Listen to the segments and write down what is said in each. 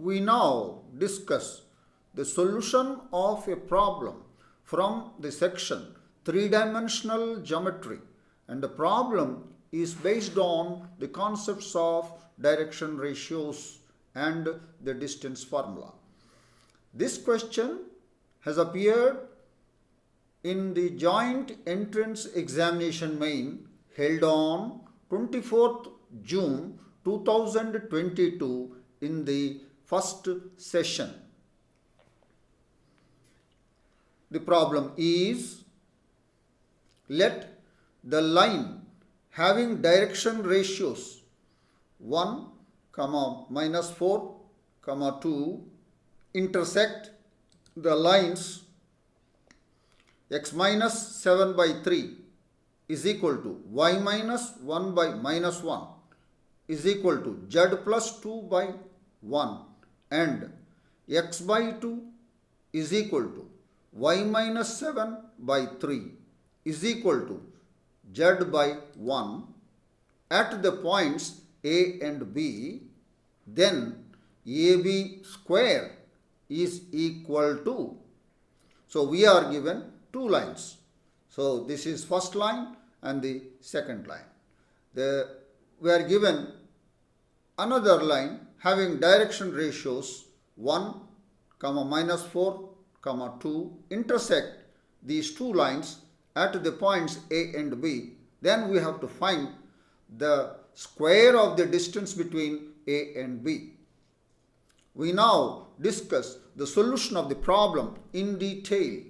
we now discuss the solution of a problem from the section three-dimensional geometry, and the problem is based on the concepts of direction ratios and the distance formula. This question has appeared in the joint entrance examination main held on 24th June 2022 in the first session. The problem is, let the line having direction ratios 1, -4, 2 intersect the lines x minus 7 by 3 is equal to y minus 1 by minus 1 is equal to z plus 2 by 1 and x by 2 is equal to y minus 7 by 3 is equal to z by 1 at the points A and B, then AB square is equal to. So we are given two lines. So this is first line and the second line. We are given another line having direction ratios 1, -4, 2 intersect these two lines at the points A and B. Then we have to find the square of the distance between A and B. We now discuss the solution of the problem in detail.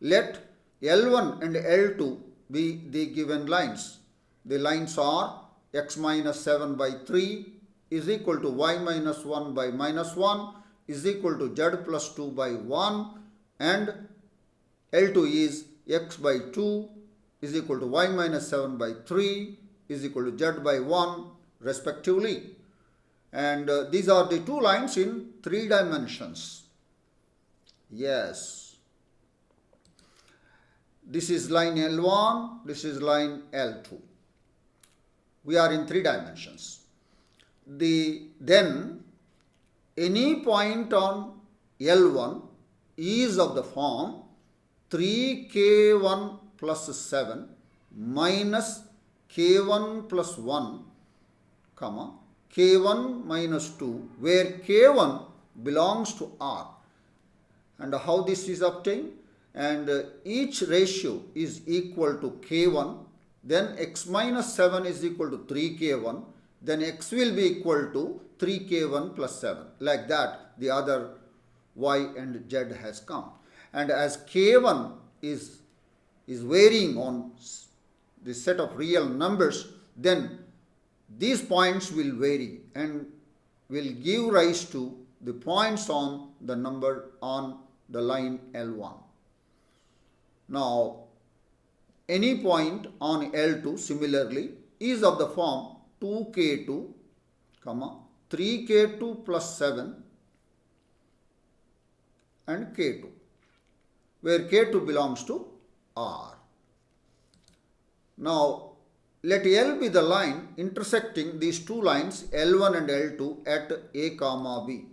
Let L1 and L2 be the given lines. The lines are x minus 7 by 3 is equal to y minus 1 by minus 1 is equal to z plus 2 by 1, and L2 is x by 2 is equal to y minus 7 by 3 is equal to z by 1 respectively. And these are the two lines in 3 dimensions. Yes. This is line L1, this is line L2. We are in 3 dimensions. Then any point on L1 is of the form 3k1 plus 7 minus k1 plus 1, k1 minus 2, where k1 belongs to R. And how this is obtained? And each ratio is equal to k1, then x minus 7 is equal to 3k1, then x will be equal to 3k1 plus 7. Like that, the other y and z has come. And as k1 is varying on the set of real numbers, then these points will vary and will give rise to the points on the number on the line L1. Now, any point on L2 similarly is of the form 2k2, 3k2 plus 7 and k2, where k2 belongs to R. Now, let L be the line intersecting these two lines L1 and L2 at A, B.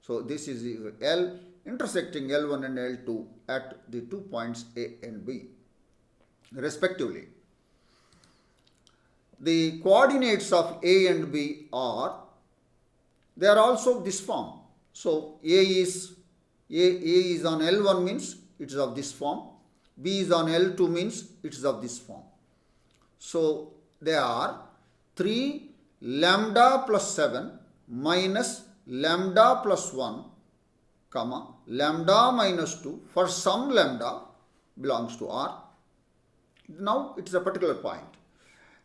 So this is L intersecting L1 and L2 at the 2 points A and B respectively. The coordinates of A and B are, they are also this form. So A is on L1 means it is of this form, B is on L2 means it is of this form. So they are 3 lambda plus 7 minus lambda plus 1, lambda minus 2 for some lambda belongs to R. Now it is a particular point.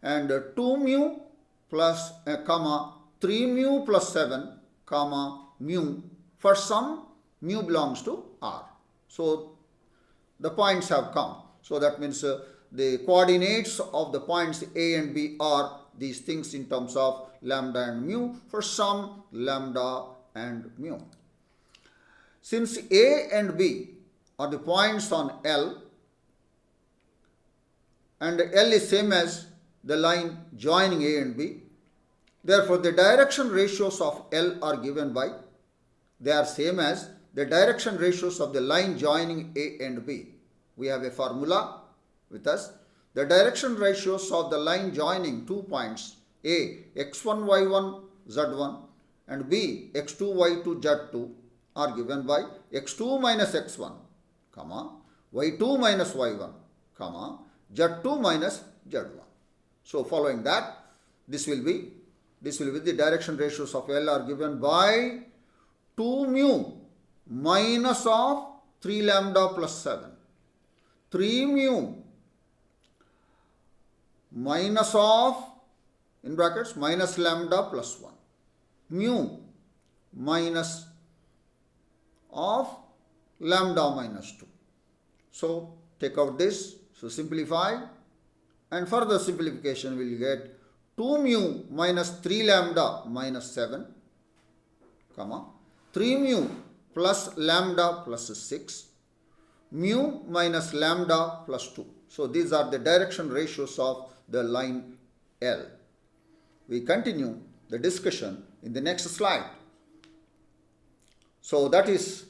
And 2 mu plus 3 mu plus 7, mu for some mu belongs to R. So the points have come. So that means the coordinates of the points A and B are these things in terms of lambda and mu for some lambda and mu. Since A and B are the points on L, and L is same as the line joining A and B, therefore the direction ratios of L are given by they are same as the direction ratios of the line joining A and B. We have a formula with us. The direction ratios of the line joining 2 points A, x1, y1, z1 and B, x2, y2, z2 are given by x2 minus x1, comma, y2 minus y1, comma, z2 minus z1. So following that, this will be the direction ratios of L are given by 2 mu minus of 3 lambda plus 7. 3 mu minus of, in brackets, minus lambda plus 1. Mu minus of lambda minus 2. So take out this. So simplify. And further simplification will get 2 mu minus 3 lambda minus 7, comma, 3 mu plus lambda plus 6, mu minus lambda plus 2. So these are the direction ratios of the line L. We continue the discussion in the next slide. So that is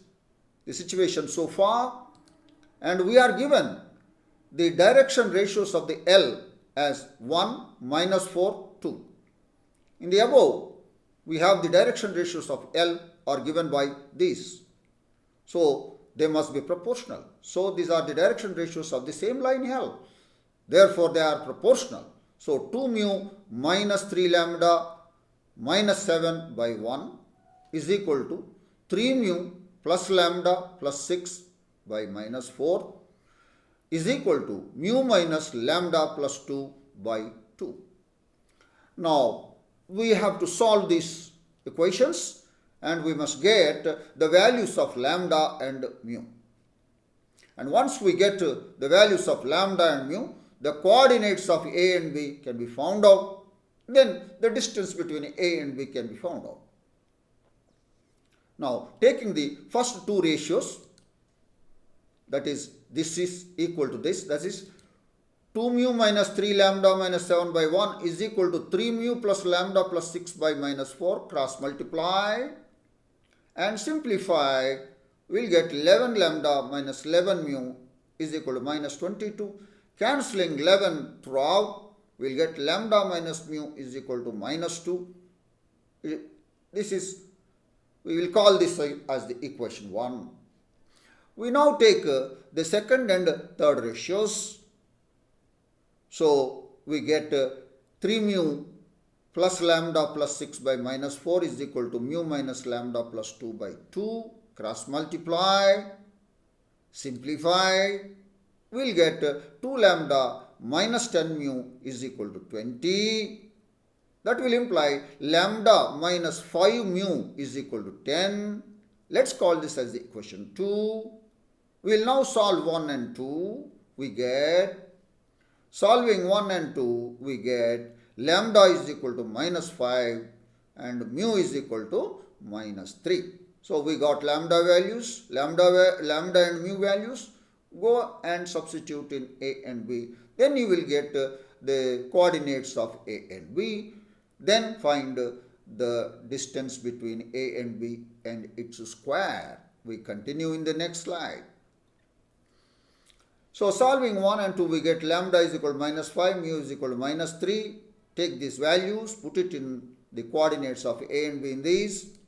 the situation so far, and we are given the direction ratios of the L as 1, minus 4, 2. In the above, we have the direction ratios of L are given by these. So they must be proportional. So these are the direction ratios of the same line L. Therefore, they are proportional. So 2 mu minus 3 lambda minus 7 by 1 is equal to 3 mu plus lambda plus 6 by minus 4 is equal to mu minus lambda plus 2 by 2. Now, we have to solve these equations and we must get the values of lambda and mu. And once we get the values of lambda and mu, the coordinates of A and B can be found out. Then the distance between A and B can be found out. Now, taking the first two ratios, that is, this is equal to this, that is 2 mu minus 3 lambda minus 7 by 1 is equal to 3 mu plus lambda plus 6 by minus 4, cross multiply and simplify, we'll get 11 lambda minus 11 mu is equal to minus 22. Cancelling 11 throughout, we'll get lambda minus mu is equal to minus 2. This is, we will call this as the equation 1. We now take the second and third ratios. So we get 3 mu plus lambda plus 6 by minus 4 is equal to mu minus lambda plus 2 by 2. Cross multiply, simplify, we'll get 2 lambda minus 10 mu is equal to 20. That will imply lambda minus 5 mu is equal to 10. Let's call this as the equation 2. We will now solve 1 and 2. We get, solving 1 and 2, we get lambda is equal to minus 5 and mu is equal to minus 3. So we got lambda values, lambda and mu values. Go and substitute in A and B. Then you will get the coordinates of A and B. Then find the distance between A and B and its square. We continue in the next slide. So solving 1 and 2, we get lambda is equal to minus 5, mu is equal to minus 3. Take these values, put it in the coordinates of A and B in these.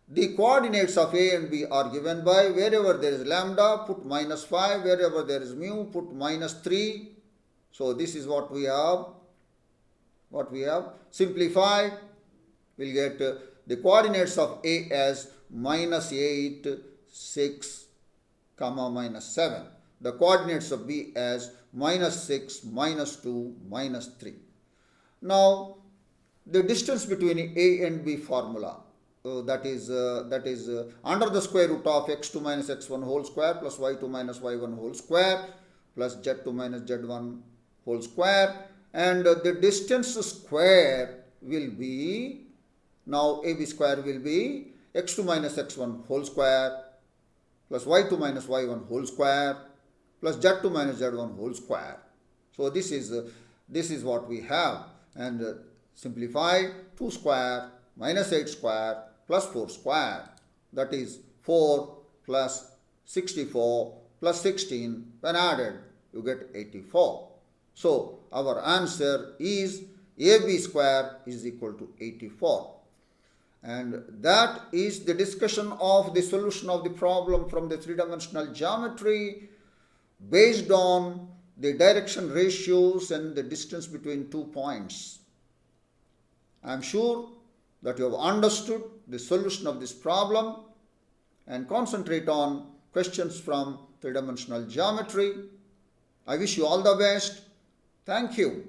The coordinates of A and B are given by wherever there is lambda, put minus 5, wherever there is mu, put minus 3. So this is what we have. Simplify, we'll get the coordinates of A as minus 8, 6, comma minus 7. The coordinates of B as minus 6, minus 2, minus 3. Now, the distance between A and B formula, that is under the square root of x2 minus x1 whole square plus y2 minus y1 whole square plus z2 minus z1 whole square, and the distance square will be, now AB square will be x2 minus x1 whole square plus y2 minus y1 whole square plus z2 minus z1 whole square. So this is what we have, and simplify 2 square minus 8 square plus 4 square. that is 4 plus 64 plus 16, when added you get 84. So our answer is AB square is equal to 84. And that is the discussion of the solution of the problem from the three-dimensional geometry based on the direction ratios and the distance between 2 points. I am sure that you have understood the solution of this problem and concentrate on questions from three-dimensional geometry. I wish you all the best. Thank you.